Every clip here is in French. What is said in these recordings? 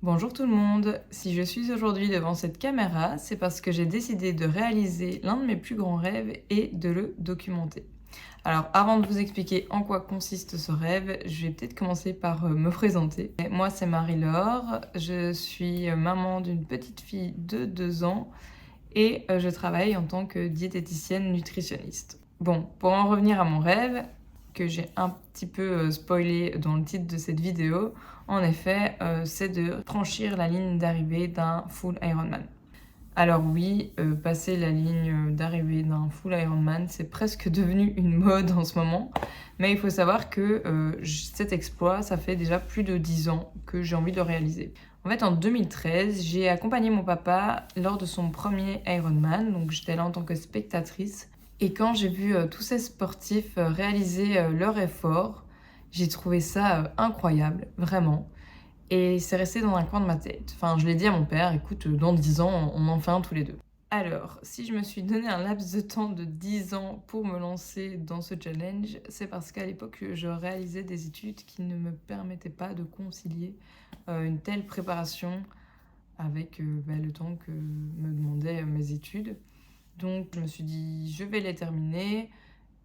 Bonjour tout le monde, si je suis aujourd'hui devant cette caméra, c'est parce que j'ai décidé de réaliser l'un de mes plus grands rêves et de le documenter. Alors avant de vous expliquer en quoi consiste ce rêve, je vais peut-être commencer par me présenter. Moi c'est Marie-Laure, je suis maman d'une petite fille de 2 ans et je travaille en tant que diététicienne nutritionniste. Bon, pour en revenir à mon rêve, que j'ai un petit peu spoilé dans le titre de cette vidéo, en effet, c'est de franchir la ligne d'arrivée d'un full Ironman. Alors oui, passer la ligne d'arrivée d'un full Ironman, c'est presque devenu une mode en ce moment, mais il faut savoir que cet exploit, ça fait déjà plus de 10 ans que j'ai envie de le réaliser. En fait, en 2013, j'ai accompagné mon papa lors de son premier Ironman, donc j'étais là en tant que spectatrice. Et quand j'ai vu tous ces sportifs réaliser leur effort, j'ai trouvé ça incroyable, vraiment. Et c'est resté dans un coin de ma tête. Enfin, je l'ai dit à mon père, écoute, dans 10 ans, on en fait un tous les deux. Alors, si je me suis donné un laps de temps de 10 ans pour me lancer dans ce challenge, c'est parce qu'à l'époque, je réalisais des études qui ne me permettaient pas de concilier une telle préparation avec le temps que me demandaient mes études. Donc, je me suis dit, je vais les terminer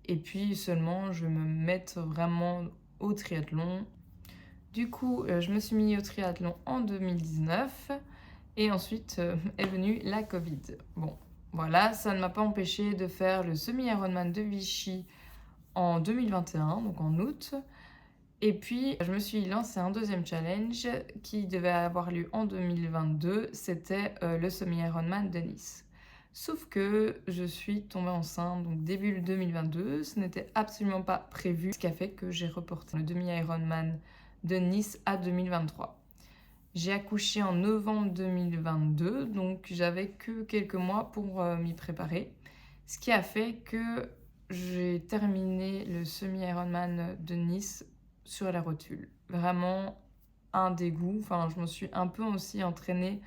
et puis seulement je vais me mettre vraiment au triathlon. Du coup, je me suis mis au triathlon en 2019 et ensuite est venue la Covid. Bon, voilà, ça ne m'a pas empêché de faire le semi-Ironman de Vichy en 2021, donc en août. Et puis, je me suis lancé un deuxième challenge qui devait avoir lieu en 2022, c'était le semi-Ironman de Nice. Sauf que je suis tombée enceinte, donc début 2022, ce n'était absolument pas prévu, ce qui a fait que j'ai reporté le demi-Ironman de Nice à 2023. J'ai accouché en novembre 2022, donc j'avais que quelques mois pour m'y préparer, ce qui a fait que j'ai terminé le semi-Ironman de Nice sur la rotule. Vraiment un dégoût, enfin je me suis un peu aussi entraînée.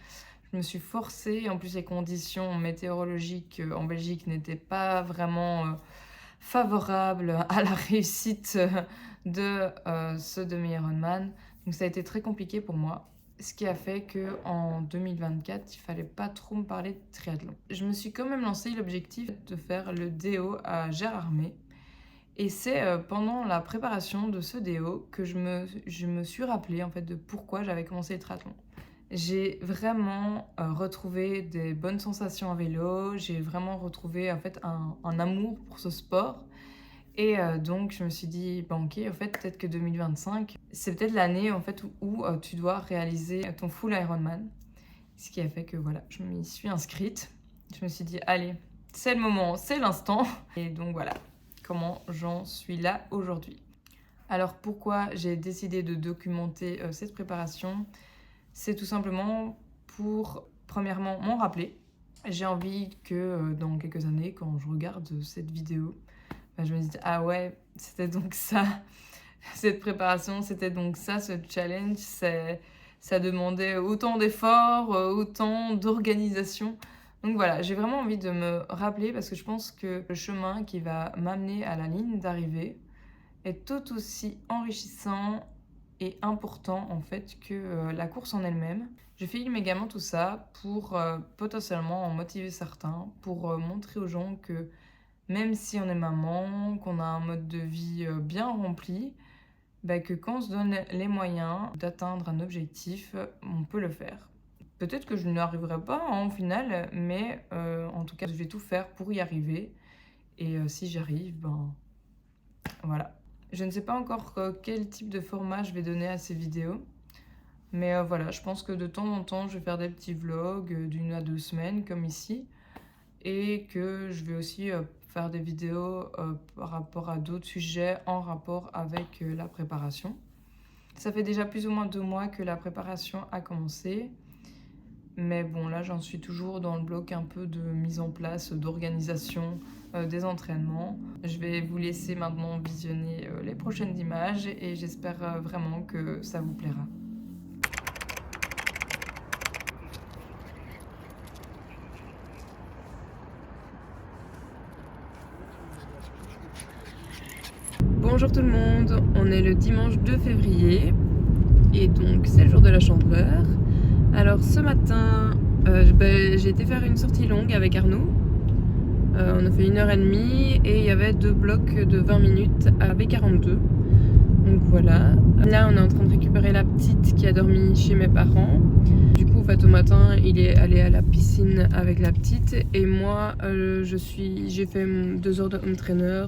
Je me suis forcée, en plus les conditions météorologiques en Belgique n'étaient pas vraiment favorables à la réussite de ce demi-Ironman. Donc ça a été très compliqué pour moi, ce qui a fait qu'en 2024, il fallait pas trop me parler de triathlon. Je me suis quand même lancé l'objectif de faire le DO à Gérardmer. Et c'est pendant la préparation de ce DO que je me suis rappelé en fait de pourquoi j'avais commencé le triathlon. J'ai vraiment retrouvé des bonnes sensations à vélo, j'ai vraiment retrouvé en fait un amour pour ce sport. Et donc je me suis dit, bah, ok, en fait peut-être que 2025, c'est peut-être l'année en fait où tu dois réaliser ton full Ironman. Ce qui a fait que voilà, je m'y suis inscrite. Je me suis dit, allez, c'est le moment, c'est l'instant. Et donc voilà comment j'en suis là aujourd'hui. Alors pourquoi j'ai décidé de documenter cette préparation ? C'est tout simplement pour, premièrement, m'en rappeler. J'ai envie que dans quelques années, quand je regarde cette vidéo, je me dis « Ah ouais, c'était donc ça, cette préparation, c'était donc ça, ce challenge. Ça demandait autant d'efforts, autant d'organisation. » Donc voilà, j'ai vraiment envie de me rappeler parce que je pense que le chemin qui va m'amener à la ligne d'arrivée est tout aussi enrichissant et important en fait que la course en elle-même. Je filme également tout ça pour potentiellement en motiver certains, pour montrer aux gens que même si on est maman, qu'on a un mode de vie bien rempli, que quand on se donne les moyens d'atteindre un objectif, on peut le faire. Peut-être que je n'y arriverai pas au final, mais en tout cas je vais tout faire pour y arriver. Et si j'arrive, voilà. Je ne sais pas encore quel type de format je vais donner à ces vidéos. Mais voilà, je pense que de temps en temps, je vais faire des petits vlogs d'1 à 2 semaines, comme ici. Et que je vais aussi faire des vidéos par rapport à d'autres sujets en rapport avec la préparation. Ça fait déjà plus ou moins 2 mois que la préparation a commencé. Mais bon, là, j'en suis toujours dans le bloc un peu de mise en place, d'organisation des entraînements. Je vais vous laisser maintenant visionner les prochaines images et j'espère vraiment que ça vous plaira. Bonjour tout le monde, on est le dimanche 2 février et donc c'est le jour de la Chandeleur. Alors ce matin, j'ai été faire une sortie longue avec Arnaud. On a fait 1h30 et il y avait 2 blocs de 20 minutes à B42. Donc voilà. Là on est en train de récupérer la petite qui a dormi chez mes parents. Du coup en fait, au matin il est allé à la piscine avec la petite et moi j'ai fait 2 heures de home trainer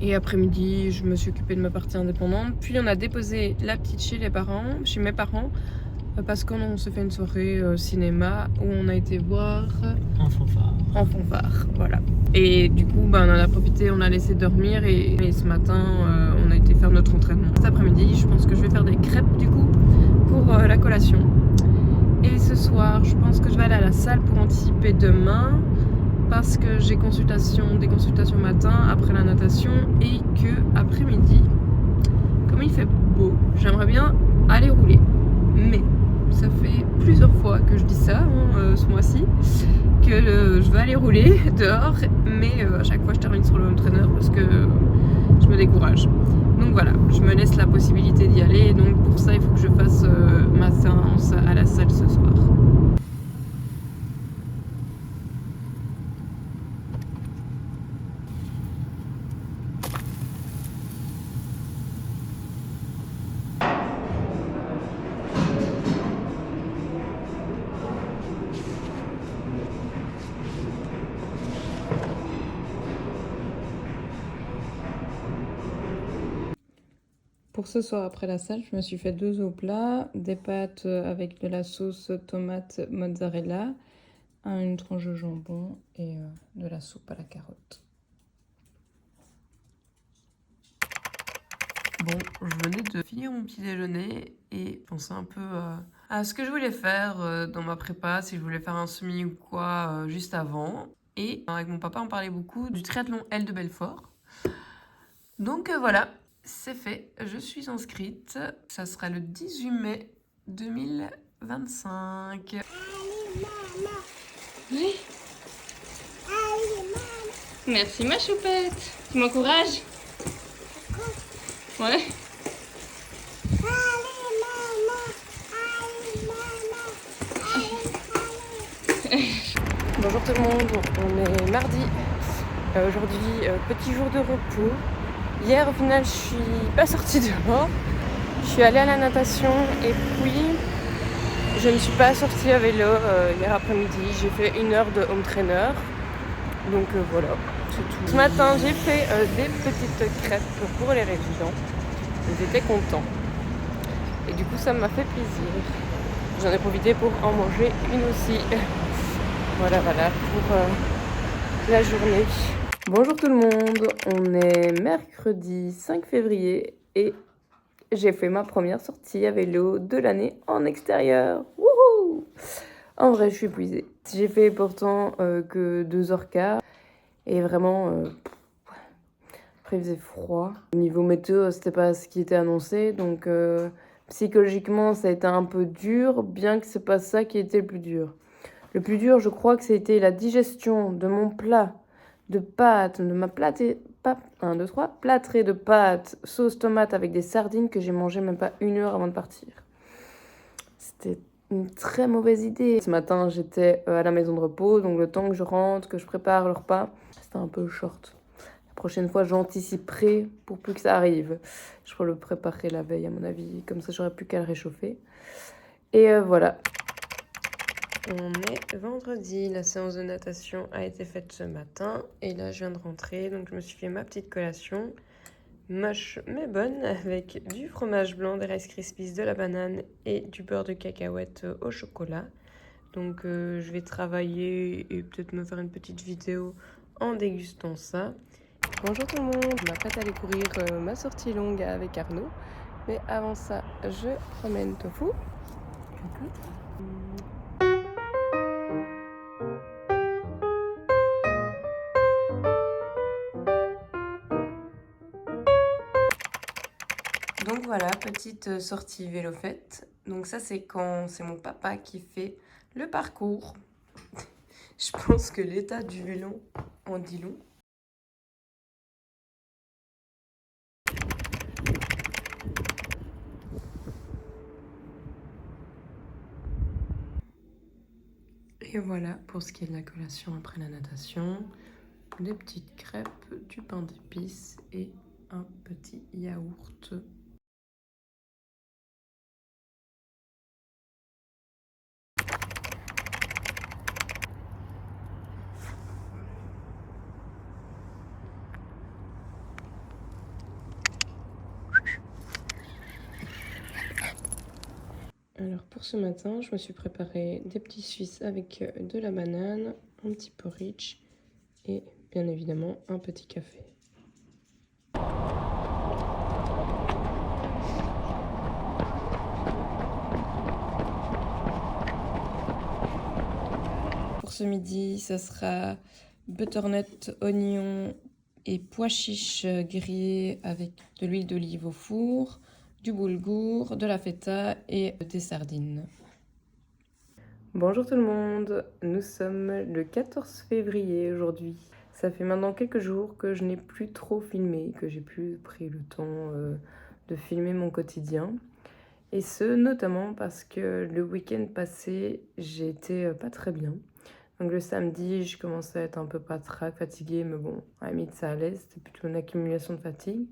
et après-midi je me suis occupée de ma partie indépendante. Puis on a déposé la petite chez mes parents. Parce qu'on s'est fait une soirée cinéma où on a été voir en fanfare, voilà. Et du coup, on en a profité, on a laissé dormir et ce matin, on a été faire notre entraînement. Cet après-midi, je pense que je vais faire des crêpes du coup pour la collation. Et ce soir, je pense que je vais aller à la salle pour anticiper demain parce que j'ai des consultations matin après la natation et que après-midi, comme il fait beau, j'aimerais bien aller rouler. Mais ça fait plusieurs fois que je dis ça ce mois-ci, que je veux aller rouler dehors, mais à chaque fois je termine sur le home trainer parce que je me décourage. Donc voilà, je me laisse la possibilité d'y aller, et donc pour ça il faut que je fasse ma séance à la salle ce soir. Pour ce soir après la salle, je me suis fait 2 œufs plats, des pâtes avec de la sauce tomate mozzarella, une tranche de jambon et de la soupe à la carotte. Bon, je venais de finir mon petit déjeuner et pensais un peu à ce que je voulais faire dans ma prépa, si je voulais faire un semi ou quoi juste avant. Et avec mon papa, on parlait beaucoup du triathlon L de Belfort. Donc voilà, c'est fait, je suis inscrite. Ça sera le 18 mai 2025. Allez, maman. Oui. Allez, maman. Merci ma choupette. Tu m'encourages? Ouais. Allez, maman. Allez, maman. Allez. Bonjour tout le monde, on est mardi. Aujourd'hui, petit jour de repos. Hier, au final, je suis pas sortie dehors. Je suis allée à la natation et puis je ne suis pas sortie à vélo hier après-midi. J'ai fait 1 heure de home trainer. Donc voilà, c'est tout. Ce matin, j'ai fait des petites crêpes pour les résidents. Ils étaient contents. Et du coup, ça m'a fait plaisir. J'en ai profité pour en manger une aussi. Voilà, pour la journée. Bonjour tout le monde, on est mercredi 5 février et j'ai fait ma première sortie à vélo de l'année en extérieur. Wouhou! En vrai, je suis épuisée. J'ai fait pourtant que 2h15 et vraiment, après il faisait froid. Au niveau météo, c'était pas ce qui était annoncé, donc psychologiquement, ça a été un peu dur, bien que c'est pas ça qui était le plus dur. Le plus dur, je crois que c'était la digestion de mon plat de pâtes, de ma plâtrée de pâtes, sauce tomate avec des sardines que j'ai mangé même pas 1 heure avant de partir. C'était une très mauvaise idée. Ce matin, j'étais à la maison de repos, donc le temps que je rentre, que je prépare le repas, c'était un peu short. La prochaine fois, j'anticiperai pour plus que ça arrive. Je le préparerai la veille, à mon avis, comme ça, j'aurai plus qu'à le réchauffer. Et voilà. On est vendredi, la séance de natation a été faite ce matin et là je viens de rentrer, donc je me suis fait ma petite collation, moche mais bonne, avec du fromage blanc, des Rice Krispies, de la banane et du beurre de cacahuète au chocolat. Donc je vais travailler et peut-être me faire une petite vidéo en dégustant ça. Bonjour tout le monde, je m'apprête à aller courir ma sortie longue avec Arnaud, mais avant ça je promène Tofu. Donc voilà, petite sortie vélo faite. Donc ça c'est quand c'est mon papa qui fait le parcours. Je pense que l'état du vélo en dit long. Et voilà pour ce qui est de la collation après la natation. Des petites crêpes, du pain d'épices et un petit yaourt. Alors pour ce matin, je me suis préparé des petits suisses avec de la banane, un petit porridge et bien évidemment un petit café. Pour ce midi, ça sera butternut, oignon et pois chiches grillés avec de l'huile d'olive au four, du boulgour, de la feta et des sardines. Bonjour tout le monde, nous sommes le 14 février aujourd'hui. Ça fait maintenant quelques jours que je n'ai plus trop filmé, que j'ai plus pris le temps de filmer mon quotidien. Et ce, notamment parce que le week-end passé, j'ai été pas très bien. Donc le samedi, je commençais à être un peu patraque, fatiguée, mais bon, à la limite ça allait, c'était plutôt une accumulation de fatigue.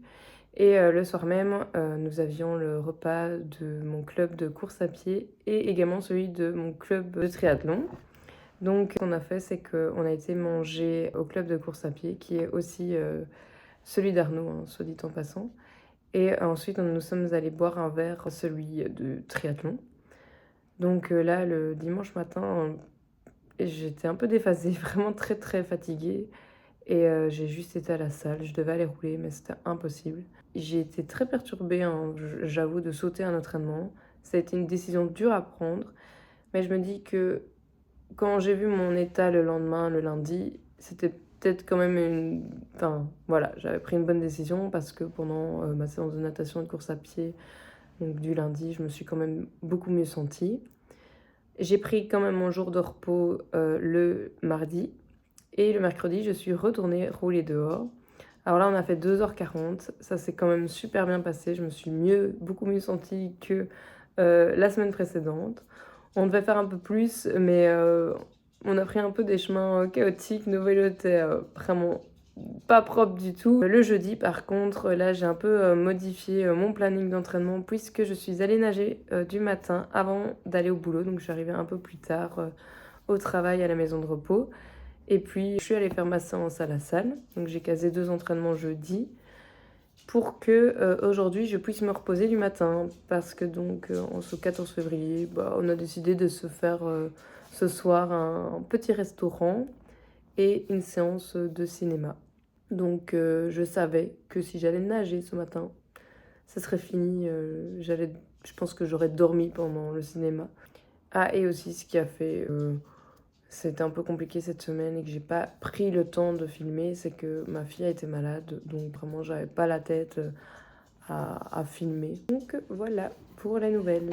Et le soir même, nous avions le repas de mon club de course à pied et également celui de mon club de triathlon. Donc ce qu'on a fait, c'est qu'on a été manger au club de course à pied, qui est aussi celui d'Arnaud, hein, soit dit en passant. Et ensuite, nous sommes allés boire un verre, celui de triathlon. Donc là, le dimanche matin, j'étais un peu déphasée, vraiment très très fatiguée. Et j'ai juste été à la salle, je devais aller rouler, mais c'était impossible. J'ai été très perturbée, hein, j'avoue, de sauter un entraînement. Ça a été une décision dure à prendre, mais je me dis que quand j'ai vu mon état le lendemain, le lundi, c'était peut-être quand même une... Enfin, voilà, j'avais pris une bonne décision parce que pendant ma séance de natation et de course à pied, donc du lundi, je me suis quand même beaucoup mieux sentie. J'ai pris quand même mon jour de repos le mardi. Et le mercredi, je suis retournée rouler dehors. Alors là, on a fait 2h40. Ça s'est quand même super bien passé. Je me suis beaucoup mieux sentie que la semaine précédente. On devait faire un peu plus, mais on a pris un peu des chemins chaotiques. Nos vélos étaient vraiment pas propres du tout. Le jeudi, par contre, là, j'ai un peu modifié mon planning d'entraînement puisque je suis allée nager du matin avant d'aller au boulot. Donc, je suis arrivée un peu plus tard au travail, à la maison de repos. Et puis, je suis allée faire ma séance à la salle. Donc, j'ai casé 2 entraînements jeudi pour que aujourd'hui, je puisse me reposer du matin. Parce que donc, en ce 14 février, on a décidé de se faire ce soir un petit restaurant et une séance de cinéma. Donc, je savais que si j'allais nager ce matin, ça serait fini. Je pense que j'aurais dormi pendant le cinéma. Ah, et aussi, ce qui a fait... c'était un peu compliqué cette semaine et que j'ai pas pris le temps de filmer, c'est que ma fille a été malade, donc vraiment j'avais pas la tête à filmer. Donc voilà pour la nouvelle.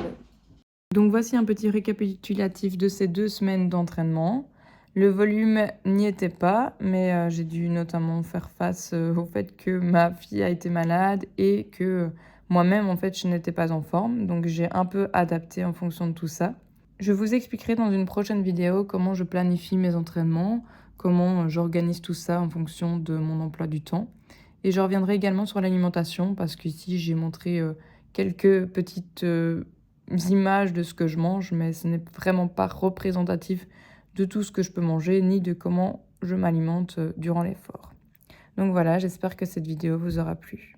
Donc voici un petit récapitulatif de ces 2 semaines d'entraînement. Le volume n'y était pas, mais j'ai dû notamment faire face au fait que ma fille a été malade et que moi-même, en fait, je n'étais pas en forme. Donc j'ai un peu adapté en fonction de tout ça. Je vous expliquerai dans une prochaine vidéo comment je planifie mes entraînements, comment j'organise tout ça en fonction de mon emploi du temps. Et je reviendrai également sur l'alimentation parce qu'ici, j'ai montré quelques petites images de ce que je mange, mais ce n'est vraiment pas représentatif de tout ce que je peux manger, ni de comment je m'alimente durant l'effort. Donc voilà, j'espère que cette vidéo vous aura plu.